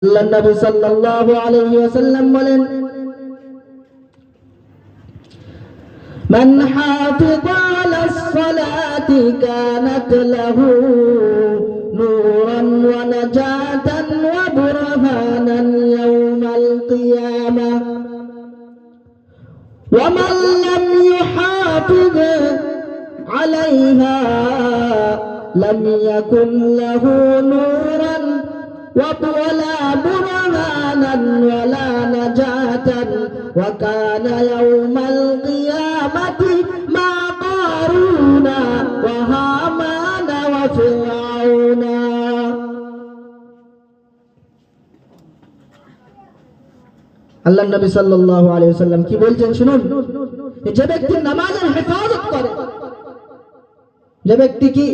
আল্লাহর নবী সাল্লাল্লাহু আলাইহি ওয়াসাল্লাম বলেন, মান হাফিযা আলাস সালাতি কানাত লাহু নূরান ওয়া নাজাতান ওয়া বুরহানান ইয়াওমাল কিয়ামাহ ওয়া মান লাম ইউহাফিজ আলাইহা লাম ইয়াকুন লাহু নূরান ولا برهانا ولا نجاة وكان يوم القيامة مع قارون وهامان وفرعون। আল্লাহর নবী সাল্লাল্লাহু আলাইহি ওয়াসাল্লাম কি বলছেন শুনুন, যে ব্যক্তি নামাজের হেফাজত করে, যে ব্যক্তি কি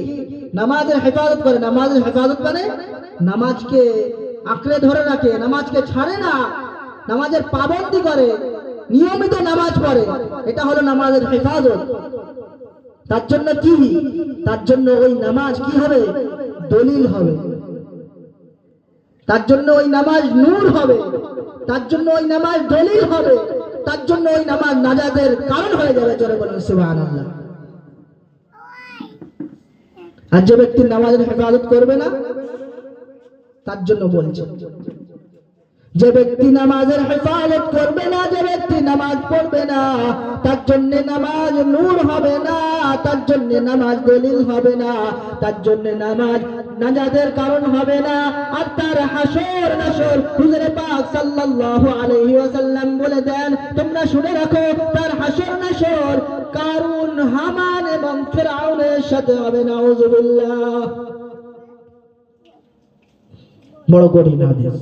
নামাজের হেফাজত করে, নামাজের হেফাজত মানে নামাজকে আঁকড়ে ধরে রাখে, নামাজকে ছাড়ে না, নামাজের পাবন্দি করে, নিয়মিত নামাজ পড়ে, এটা হলো নামাজের হেফাজত। তার জন্য কি, তার জন্য ওই নামাজ কি হবে, দলিল হবে, তার জন্য ওই নামাজ নূর হবে, তার জন্য ওই নামাজ দলিল হবে, তার জন্য ওই নামাজ নাজাতের কারণ হয়ে যাবে। জোরে বলুন সুবহানাল্লাহ। আর যে ব্যক্তি নামাজের হেফাজত করবে না, তার জন্য বলছে, যে ব্যক্তি নামাজের হেফাজত করবে না, যে ব্যক্তি নামাজ পড়বে না, তার জন্য নামাজ নূর হবে না, তার জন্য নামাজ দলিল হবে না, তার জন্য নামাজ নাজাতের কারণ হবে না। আর তার হাসর নাসর হুজুর পাক সাল্লাল্লাহু আলাইহি ওয়াসাল্লাম বলে দেন, তোমরা শুনে রাখো, তার হাসর নাসর কারুন, হামান এবং ফিরআউনের সাথে হবে। নাউযুবিল্লাহ। বড় কঠিন হাদিস।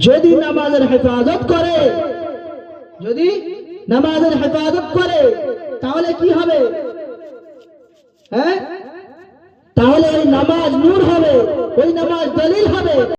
যদি নামাজের হেফাজত করে, যদি নামাজের হেফাজত করে, তাহলে কি হবে? তাহলে ওই নামাজ নূর হবে, ওই নামাজ দলিল হবে।